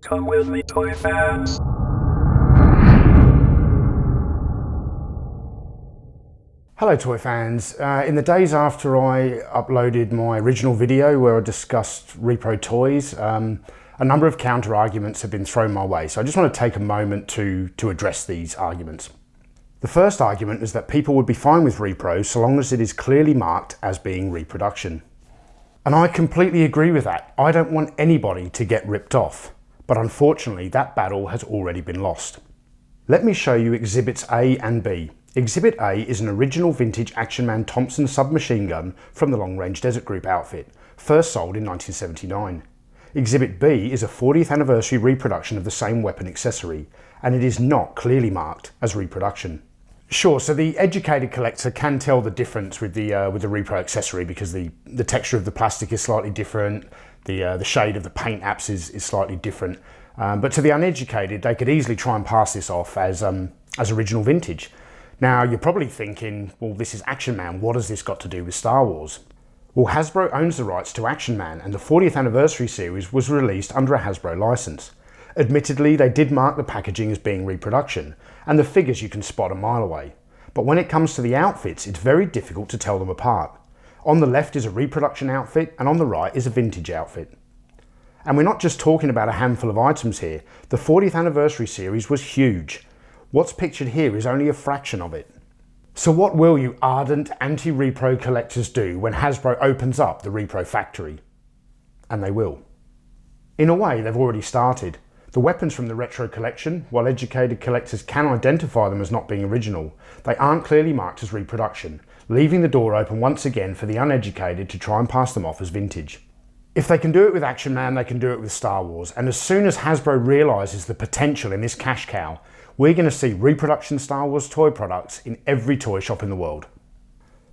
Come with me, toy fans. Hello toy fans. In the days after I uploaded my original video where I discussed Repro toys, a number of counter arguments have been thrown my way, so I just want to take a moment to address these arguments. The first argument is that people would be fine with Repro so long as it is clearly marked as being reproduction. And I completely agree with that. I don't want anybody to get ripped off, but unfortunately that battle has already been lost. Let me show you Exhibits A and B. Exhibit A is an original vintage Action Man Thompson submachine gun from the Long Range Desert Group outfit, first sold in 1979. Exhibit B is a 40th anniversary reproduction of the same weapon accessory, and it is not clearly marked as reproduction. Sure, so the educated collector can tell the difference with the Repro accessory because the texture of the plastic is slightly different, the shade of the paint apps is slightly different, but to the uneducated they could easily try and pass this off as original vintage. Now you're probably thinking, well, this is Action Man, what has this got to do with Star Wars? Well, Hasbro owns the rights to Action Man, and the 40th anniversary series was released under a Hasbro license. Admittedly, they did mark the packaging as being reproduction, and the figures you can spot a mile away. But when it comes to the outfits, it's very difficult to tell them apart. On the left is a reproduction outfit, and on the right is a vintage outfit. And we're not just talking about a handful of items here. The 40th anniversary series was huge. What's pictured here is only a fraction of it. So what will you ardent anti-Repro collectors do when Hasbro opens up the Repro factory? And they will. In a way, they've already started. The weapons from the retro collection, while educated collectors can identify them as not being original, they aren't clearly marked as reproduction, leaving the door open once again for the uneducated to try and pass them off as vintage. If they can do it with Action Man, they can do it with Star Wars, and as soon as Hasbro realises the potential in this cash cow, we're going to see reproduction Star Wars toy products in every toy shop in the world.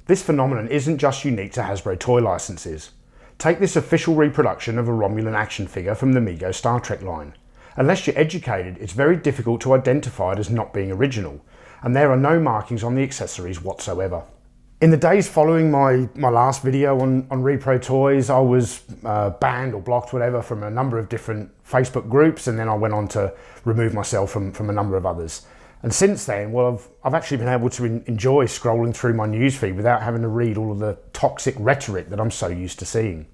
This phenomenon isn't just unique to Hasbro toy licenses. Take this official reproduction of a Romulan action figure from the Mego Star Trek line. Unless you're educated, it's very difficult to identify it as not being original, and there are no markings on the accessories whatsoever. In the days following my last video on Repro toys, I was banned or blocked, whatever, from a number of different Facebook groups, and then I went on to remove myself from a number of others. And since then, well, I've actually been able to enjoy scrolling through my newsfeed without having to read all of the toxic rhetoric that I'm so used to seeing.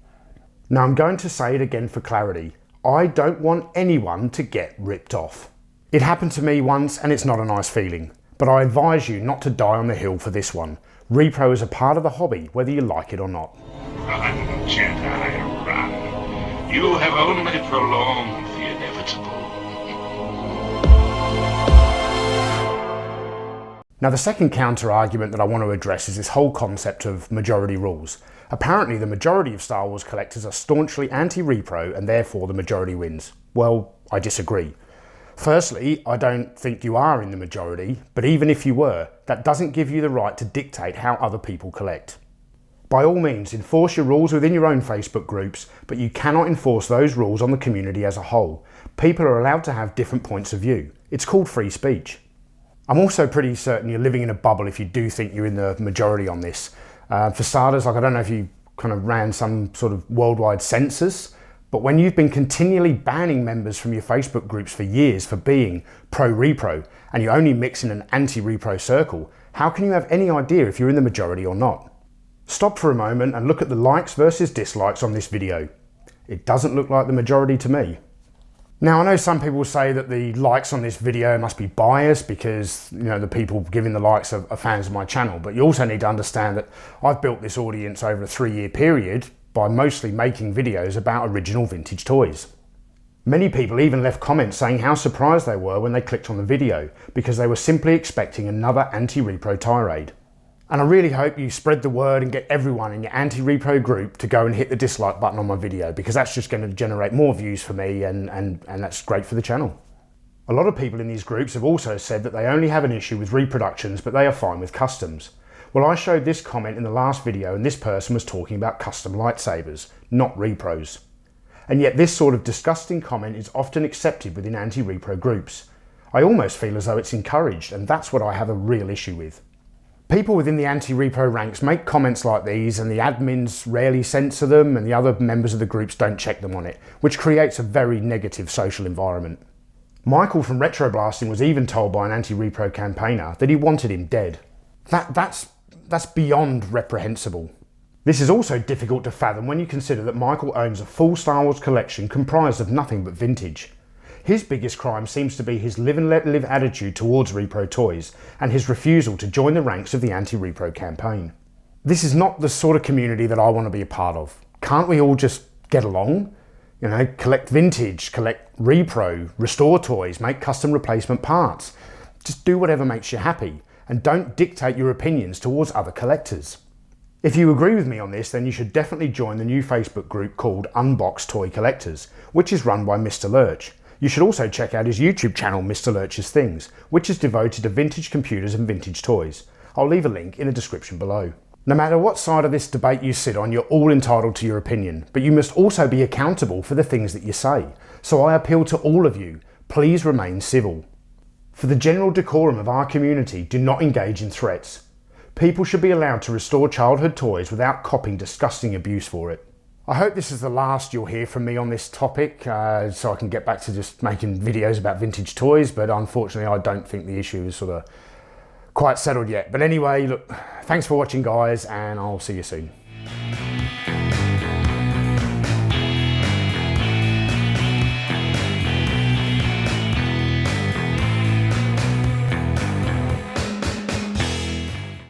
Now I'm going to say it again for clarity. I don't want anyone to get ripped off. It happened to me once and it's not a nice feeling, but I advise you not to die on the hill for this one. Repro is a part of the hobby, whether you like it or not. Run, Jedi, run. You have only prolonged the inevitable. Now the second counter argument that I want to address is this whole concept of majority rules. Apparently the majority of Star Wars collectors are staunchly anti-Repro and therefore the majority wins. Well, I disagree. Firstly, I don't think you are in the majority, but even if you were, that doesn't give you the right to dictate how other people collect. By all means, enforce your rules within your own Facebook groups, but you cannot enforce those rules on the community as a whole. People are allowed to have different points of view. It's called free speech. I'm also pretty certain you're living in a bubble if you do think you're in the majority on this. For starters, I don't know if you kind of ran some sort of worldwide census, but when you've been continually banning members from your Facebook groups for years for being pro-Repro, and you only mix in an anti-Repro circle, how can you have any idea if you're in the majority or not? Stop for a moment and look at the likes versus dislikes on this video. It doesn't look like the majority to me. Now I know some people say that the likes on this video must be biased because the people giving the likes are fans of my channel, but you also need to understand that I've built this audience over a 3-year period by mostly making videos about original vintage toys. Many people even left comments saying how surprised they were when they clicked on the video because they were simply expecting another anti-Repro tirade. And I really hope you spread the word and get everyone in your anti-Repro group to go and hit the dislike button on my video, because that's just going to generate more views for me and that's great for the channel. A lot of people in these groups have also said that they only have an issue with reproductions, but they are fine with customs. Well, I showed this comment in the last video and this person was talking about custom lightsabers, not repros. And yet this sort of disgusting comment is often accepted within anti-Repro groups. I almost feel as though it's encouraged, and that's what I have a real issue with. People within the anti-repro ranks make comments like these, and the admins rarely censor them, and the other members of the groups don't check them on it, which creates a very negative social environment. Michael from Retroblasting was even told by an anti-repro campaigner that he wanted him dead. That's beyond reprehensible. This is also difficult to fathom when you consider that Michael owns a full Star Wars collection comprised of nothing but vintage. His biggest crime seems to be his live and let live attitude towards repro toys and his refusal to join the ranks of the anti-repro campaign. This is not the sort of community that I want to be a part of. Can't we all just get along? You know, collect vintage, collect repro, restore toys, make custom replacement parts. Just do whatever makes you happy and don't dictate your opinions towards other collectors. If you agree with me on this, then you should definitely join the new Facebook group called Unboxed Toy Collectors, which is run by Mr. Lurch. You should also check out his YouTube channel, Mr. Lurch's Things, which is devoted to vintage computers and vintage toys. I'll leave a link in the description below. No matter what side of this debate you sit on, you're all entitled to your opinion, but you must also be accountable for the things that you say. So I appeal to all of you, please remain civil. For the general decorum of our community, do not engage in threats. People should be allowed to restore childhood toys without copping disgusting abuse for it. I hope this is the last you'll hear from me on this topic, so I can get back to just making videos about vintage toys, but unfortunately I don't think the issue is sort of quite settled yet. But anyway, look, thanks for watching guys, and I'll see you soon.